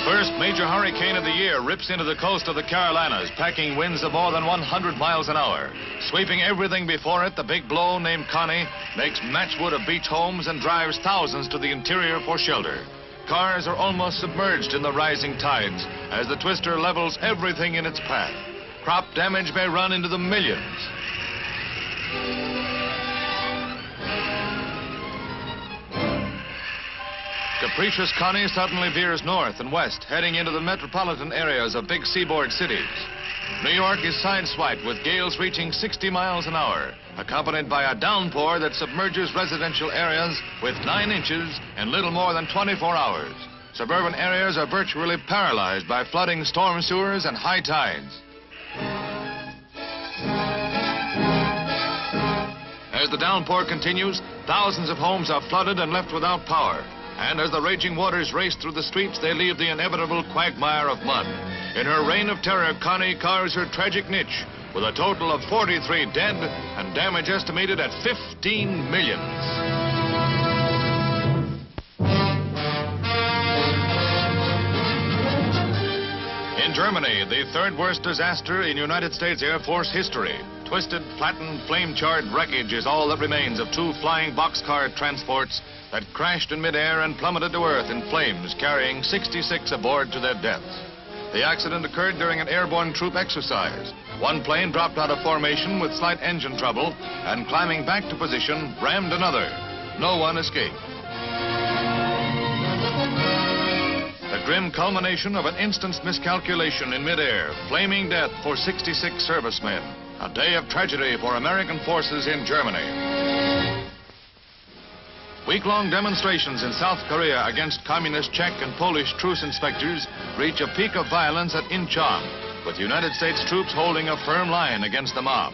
first major hurricane of the year rips into the coast of the Carolinas, packing winds of more than 100 miles an hour. Sweeping everything before it, the big blow named Connie makes matchwood of beach homes and drives thousands to the interior for shelter. Cars are almost submerged in the rising tides as the twister levels everything in its path. Crop damage may run into the millions. Capricious Connie suddenly veers north and west, heading into the metropolitan areas of big seaboard cities. New York is sideswiped with gales reaching 60 miles an hour, accompanied by a downpour that submerges residential areas with 9 inches in little more than 24 hours. Suburban areas are virtually paralyzed by flooding storm sewers and high tides. As the downpour continues, thousands of homes are flooded and left without power. And as the raging waters race through the streets, they leave the inevitable quagmire of mud. In her reign of terror, Connie carves her tragic niche with a total of 43 dead and damage estimated at $15 million. In Germany, the third worst disaster in United States Air Force history. Twisted, flattened, flame-charred wreckage is all that remains of 2 flying boxcar transports that crashed in midair and plummeted to earth in flames, carrying 66 aboard to their deaths. The accident occurred during an airborne troop exercise. One plane dropped out of formation with slight engine trouble and, climbing back to position, rammed another. No one escaped. The grim culmination of an instant's miscalculation in midair, flaming death for 66 servicemen. A day of tragedy for American forces in Germany. Week-long demonstrations in South Korea against communist Czech and Polish truce inspectors reach a peak of violence at Incheon, with United States troops holding a firm line against the mob.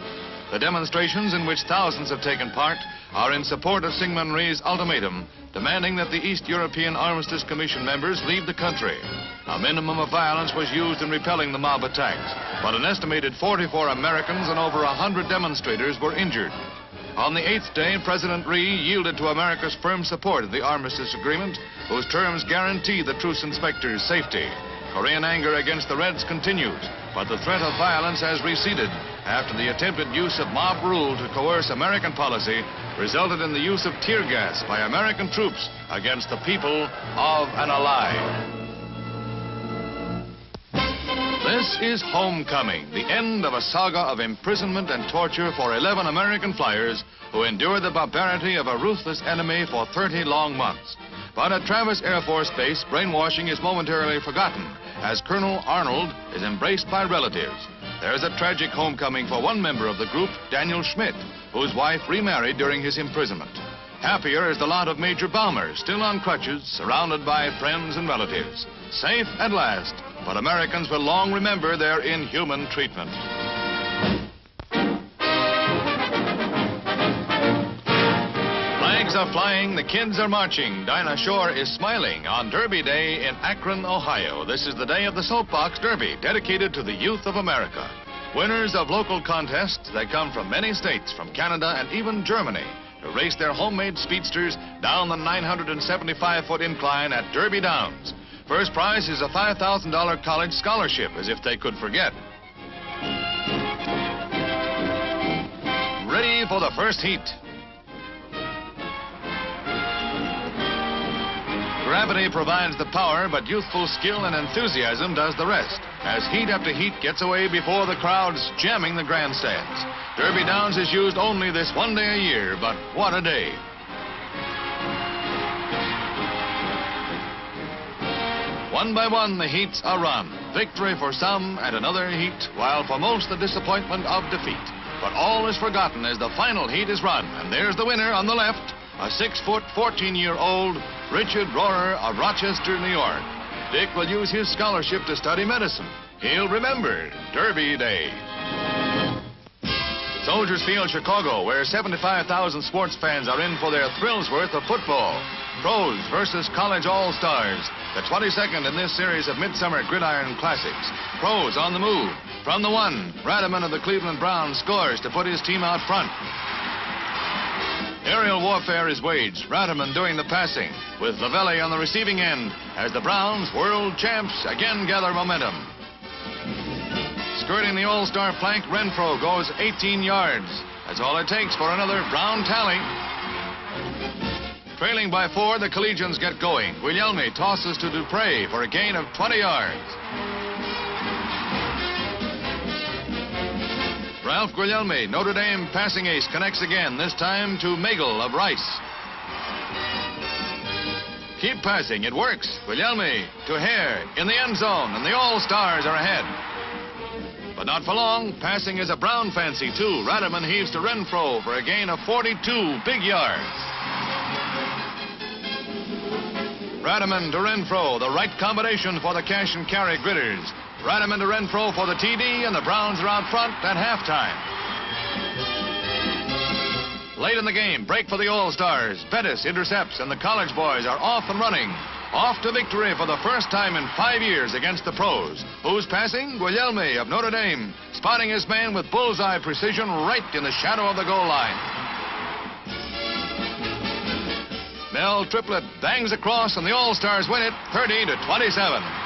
The demonstrations, in which thousands have taken part, are in support of Syngman Rhee's ultimatum, demanding that the East European Armistice Commission members leave the country. A minimum of violence was used in repelling the mob attacks, but an estimated 44 Americans and over 100 demonstrators were injured. On the 8th day, President Rhee yielded to America's firm support of the armistice agreement, whose terms guarantee the truce inspectors' safety. Korean anger against the Reds continues, but the threat of violence has receded after the attempted use of mob rule to coerce American policy resulted in the use of tear gas by American troops against the people of an ally. This is Homecoming, the end of a saga of imprisonment and torture for 11 American flyers who endured the barbarity of a ruthless enemy for 30 long months. But at Travis Air Force Base, brainwashing is momentarily forgotten as Colonel Arnold is embraced by relatives. There's a tragic homecoming for one member of the group, Daniel Schmidt, whose wife remarried during his imprisonment. Happier is the lot of Major Balmer, still on crutches, surrounded by friends and relatives. Safe at last, but Americans will long remember their inhuman treatment. Flags are flying, the kids are marching. Dinah Shore is smiling on Derby Day in Akron, Ohio. This is the day of the Soapbox Derby, dedicated to the youth of America. Winners of local contests that come from many states, from Canada and even Germany, to race their homemade speedsters down the 975-foot incline at Derby Downs. First prize is a $5,000 college scholarship, as if they could forget. Ready for the first heat. Gravity provides the power, but youthful skill and enthusiasm does the rest, as heat after heat gets away before the crowds jamming the grandstands. Derby Downs is used only this one day a year, but what a day. One by one, the heats are run. Victory for some and another heat, while for most the disappointment of defeat. But all is forgotten as the final heat is run, and there's the winner on the left, a 6-foot, 14-year-old Richard Rohrer of Rochester, New York. Dick will use his scholarship to study medicine. He'll remember Derby Day. Soldiers Field, Chicago, where 75,000 sports fans are in for their thrills worth of football. Pros versus college all-stars. The 22nd in this series of Midsummer Gridiron Classics. Pros on the move. From the one, Radaman of the Cleveland Browns scores to put his team out front. Aerial warfare is waged, Radaman doing the passing, with Lavelli on the receiving end, as the Browns, world champs, again gather momentum. Skirting the all-star flank, Renfro goes 18 yards. That's all it takes for another Brown tally. Trailing by 4, the Collegians get going. Guglielmi tosses to Dupre for a gain of 20 yards. Ralph Guglielmi, Notre Dame passing ace, connects again, this time to Magel of Rice. Keep passing, it works. Guglielmi to Hare in the end zone, and the All-Stars are ahead. But not for long. Passing is a Brown fancy, too. Radaman heaves to Renfro for a gain of 42 big yards. Radaman to Renfro, the right combination for the cash and carry Gritters. Radaman to Renfro for the TD, and the Browns are out front at halftime. Late in the game, break for the All-Stars. Bettis intercepts, and the college boys are off and running. Off to victory for the first time in 5 years against the pros. Who's passing? Guglielmi of Notre Dame, spotting his man with bullseye precision right in the shadow of the goal line. Mel Triplett bangs across, and the All-Stars win it 30-27.